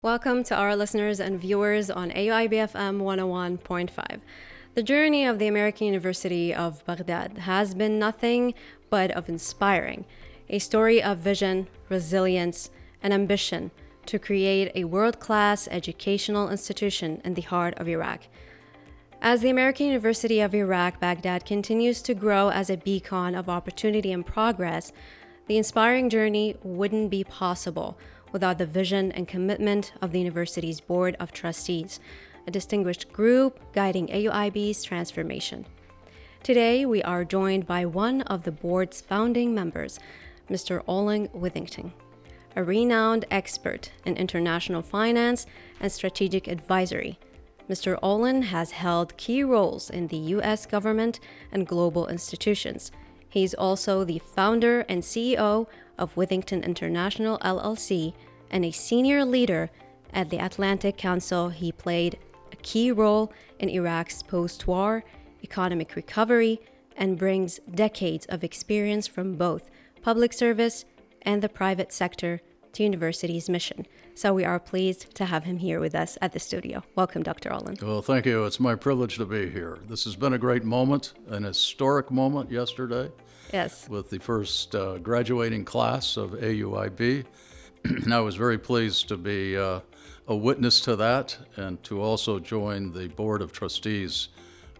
Welcome to our listeners and viewers on AUIB FM 101.5. The journey of the American University of Baghdad has been nothing but of inspiring, a story of vision, resilience, and ambition to create a world-class educational institution in the heart of Iraq. As the American University of Iraq, Baghdad continues to grow as a beacon of opportunity and progress, the inspiring journey wouldn't be possible without the vision and commitment of the university's Board of Trustees, a distinguished group guiding AUIB's transformation. Today, we are joined by one of the board's founding members, Mr. Olin Withington, a renowned expert in international finance and strategic advisory. Mr. Olin has held key roles in the U.S. government and global institutions. He is also the founder and CEO of Withington International LLC and a senior leader at the Atlantic Council. He played a key role in Iraq's post-war economic recovery and brings decades of experience from both public service and the private sector to university's mission. So we are pleased to have him here with us at the studio. Welcome, Dr. Olin. Well, thank you. It's my privilege to be here. This has been a great moment, an historic moment yesterday. Yes. With the first graduating class of AUIB. And I was very pleased to be a witness to that and to also join the Board of Trustees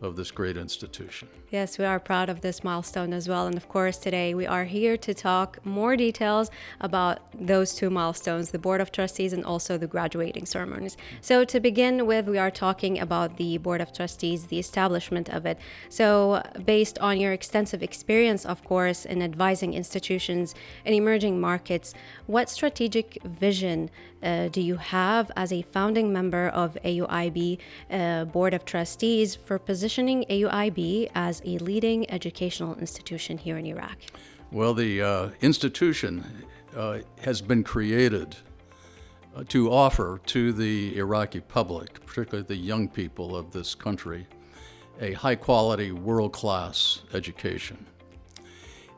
of this great institution. Yes, we are proud of this milestone as well. And of course, today we are here to talk more details about those two milestones, the Board of Trustees and also the graduating ceremonies. So to begin with, we are talking about the Board of Trustees, the establishment of it. So based on your extensive experience, of course, in advising institutions in emerging markets, what strategic vision do you have as a founding member of AUIB Board of Trustees for positioning AUIB as a leading educational institution here in Iraq? Well, the institution has been created to offer to the Iraqi public, particularly the young people of this country, a high-quality, world-class education.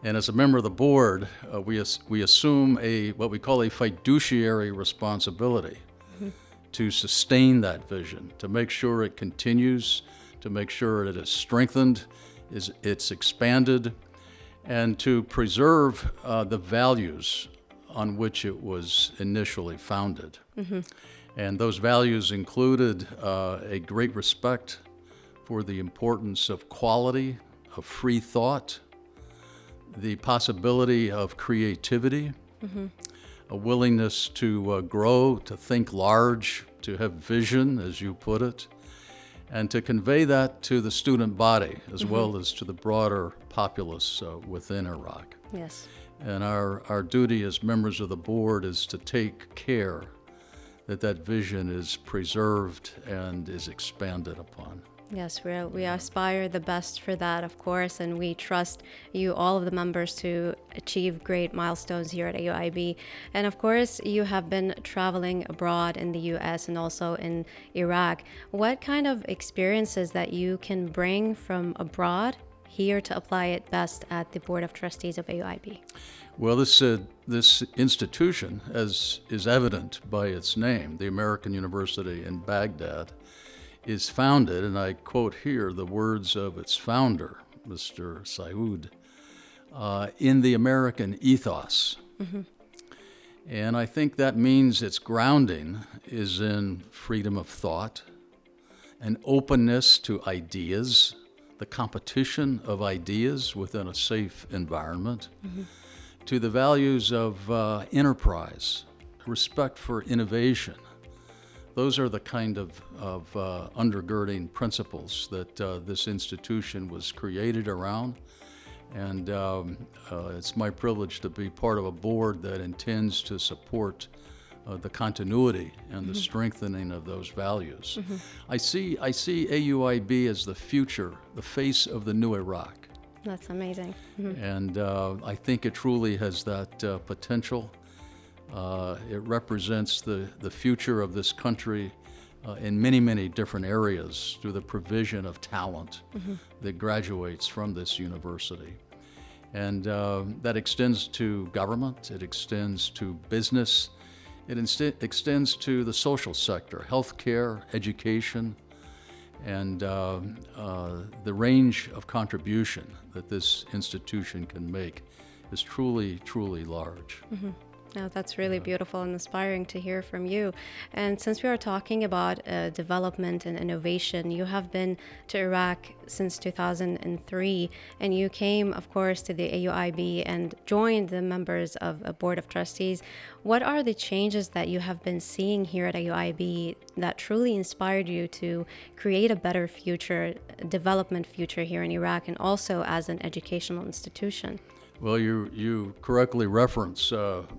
And as a member of the board, we assume what we call a fiduciary responsibility to sustain that vision, to make sure it continues, to make sure it is strengthened, it's expanded, and to preserve the values on which it was initially founded. And those values included a great respect for the importance of quality, of free thought, the possibility of creativity, a willingness to grow, to think large, to have vision, as you put it, and to convey that to the student body as well as to the broader populace within Iraq. Yes. And our duty as members of the board is to take care that that vision is preserved and is expanded upon. Yes, we aspire the best for that, of course, and we trust you, all of the members, to achieve great milestones here at AUIB. And of course, you have been traveling abroad in the U.S. and also in Iraq. What kind of experiences that you can bring from abroad here to apply it best at the Board of Trustees of AUIB? Well, this institution, as is evident by its name, the American University in Baghdad, is founded, and I quote here the words of its founder, Mr. Saud, in the American ethos. And I think that means its grounding is in freedom of thought, an openness to ideas, the competition of ideas within a safe environment, to the values of enterprise, respect for innovation. Those are the kind of undergirding principles that this institution was created around. And it's my privilege to be part of a board that intends to support the continuity and the strengthening of those values. I see AUIB as the future, the face of the new Iraq. That's amazing. And I think it truly has that potential. It represents the future of this country in many, many different areas through the provision of talent that graduates from this university. And that extends to government, it extends to business, It extends to the social sector, healthcare, education, and the range of contribution that this institution can make is truly, truly large. No, that's really beautiful and inspiring to hear from you. And since we are talking about development and innovation, you have been to Iraq since 2003, and you came, of course, to the AUIB and joined the members of a Board of Trustees. What are the changes that you have been seeing here at AUIB that truly inspired you to create a better future, development future here in Iraq, and also as an educational institution? Well, you correctly reference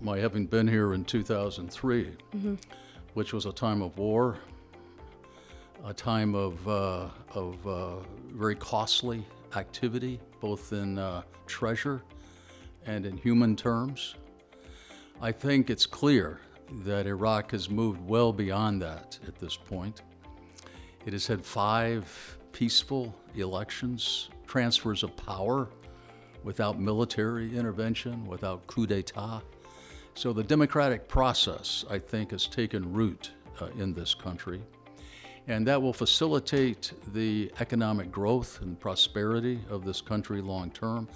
my having been here in 2003, which was a time of war, a time of very costly activity, both in treasure and in human terms. I think it's clear that Iraq has moved well beyond that at this point. It has had 5 peaceful elections, transfers of power, without military intervention, without coup d'etat. So the democratic process, I think, has taken root in this country, and that will facilitate the economic growth and prosperity of this country long term.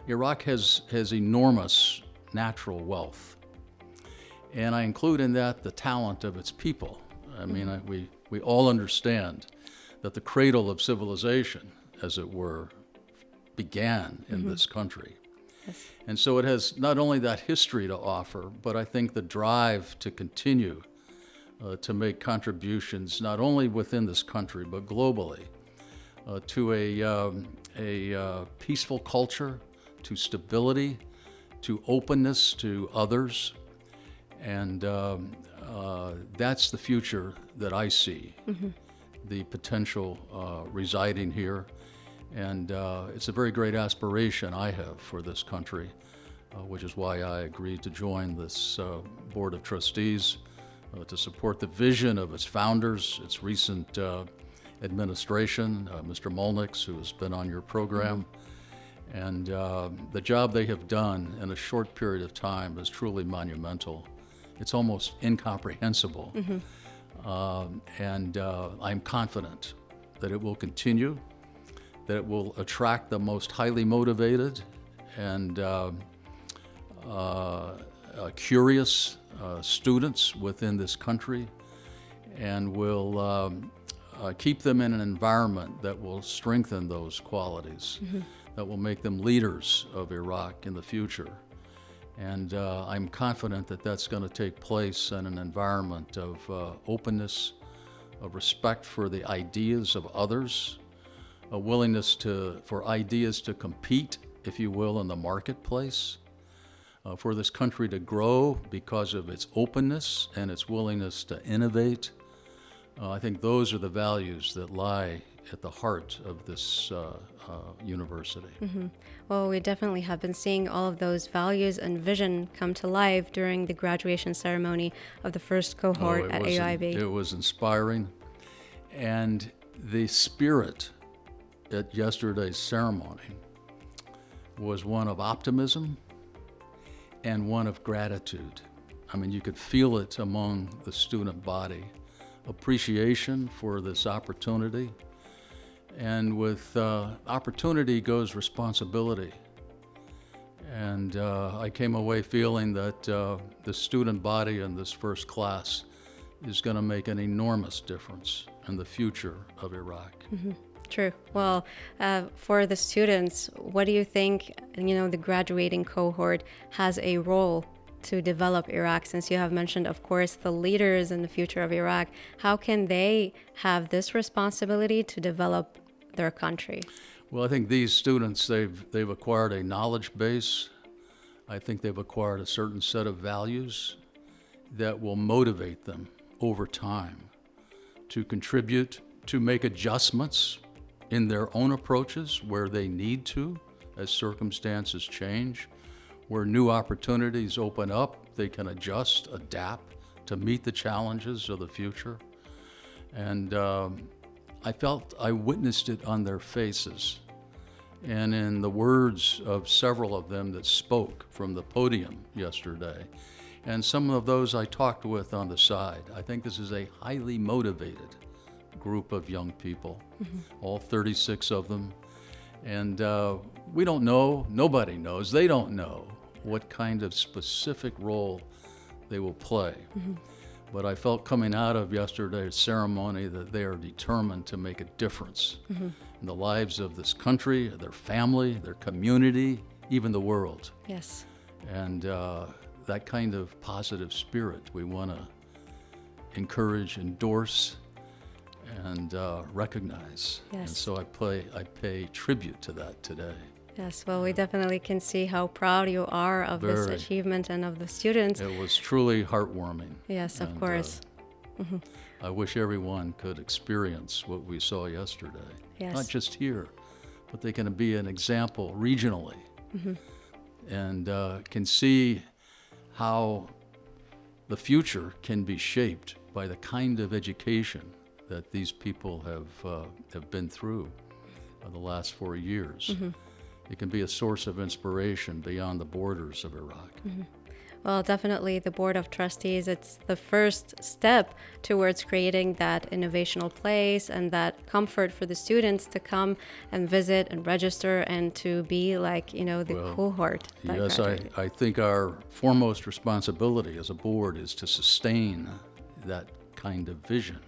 Iraq has enormous natural wealth, and I include in that the talent of its people. I mean, we all understand that the cradle of civilization, as it were, began in this country. Yes. And so it has not only that history to offer, but I think the drive to continue to make contributions not only within this country, but globally, to a peaceful culture, to stability, to openness to others. And that's the future that I see, the potential residing here. And it's a very great aspiration I have for this country, which is why I agreed to join this Board of Trustees to support the vision of its founders, its recent administration, Mr. Molnix, who has been on your program. And the job they have done in a short period of time is truly monumental. It's almost incomprehensible. And I'm confident that it will continue, that it will attract the most highly motivated and curious students within this country, and will keep them in an environment that will strengthen those qualities, that will make them leaders of Iraq in the future. And I'm confident that that's going to take place in an environment of openness, of respect for the ideas of others, a willingness for ideas to compete, if you will, in the marketplace, for this country to grow because of its openness and its willingness to innovate. I think those are the values that lie at the heart of this university. Well, we definitely have been seeing all of those values and vision come to life during the graduation ceremony of the first cohort at AUIB. It was inspiring, and the spirit at yesterday's ceremony was one of optimism and one of gratitude. I mean, you could feel it among the student body, appreciation for this opportunity. And with opportunity goes responsibility. And I came away feeling that the student body in this first class is going to make an enormous difference in the future of Iraq. True. Well, for the students, what do you think, the graduating cohort has a role to develop Iraq? Since you have mentioned, of course, the leaders in the future of Iraq, how can they have this responsibility to develop their country? Well, I think these students, they've acquired a knowledge base. I think they've acquired a certain set of values that will motivate them over time to contribute, to make adjustments in their own approaches where they need to, as circumstances change. Where new opportunities open up, they can adjust, adapt to meet the challenges of the future. And I witnessed it on their faces, and in the words of several of them that spoke from the podium yesterday. And some of those I talked with on the side. I think this is a highly motivated group of young people, all 36 of them. And we don't know, nobody knows, they don't know what kind of specific role they will play. But I felt coming out of yesterday's ceremony that they are determined to make a difference in the lives of this country, their family, their community, even the world. Yes. And that kind of positive spirit we want to encourage, endorse, and recognize. Yes. And so I pay tribute to that today. Yes, well, we definitely can see how proud you are of this Very. achievement and of the students. It was truly heartwarming. Yes, of And, course. I wish everyone could experience what we saw yesterday. Yes. Not just here, but they can be an example regionally and can see how the future can be shaped by the kind of education that these people have been through the last 4 years. It can be a source of inspiration beyond the borders of Iraq. Well, definitely the Board of Trustees, it's the first step towards creating that innovational place and that comfort for the students to come and visit and register and to be like, the cohort. that Yes, graduated. I think our foremost responsibility as a board is to sustain that kind of vision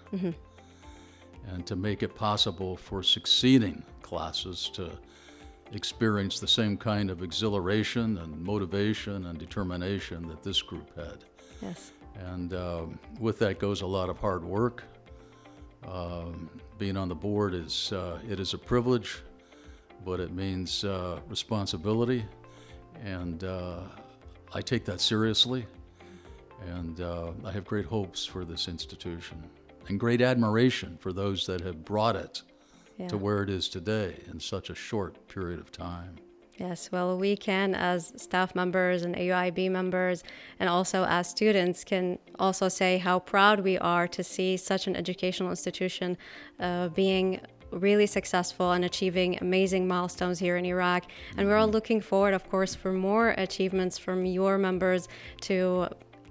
and to make it possible for succeeding classes to experience the same kind of exhilaration and motivation and determination that this group had. Yes. And with that goes a lot of hard work. Being on the board it is a privilege, but it means responsibility, and I take that seriously. And I have great hopes for this institution and great admiration for those that have brought it to where it is today in such a short period of time. Yes, well, we can, as staff members and AUIB members, and also as students, can also say how proud we are to see such an educational institution being really successful and achieving amazing milestones here in Iraq. And we're all looking forward, of course, for more achievements from your members to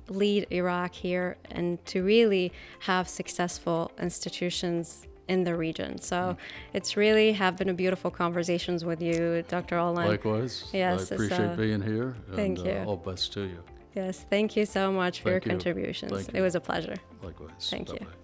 lead Iraq here and to really have successful institutions in the region. So it's really have been a beautiful conversations with you, Dr. Olin. Likewise. Yes, I appreciate being here. Thank and, you. All best to you. Yes, thank you so much for your Thank you. contributions. Thank It you. was a pleasure. Likewise. Thank you. Bye-bye.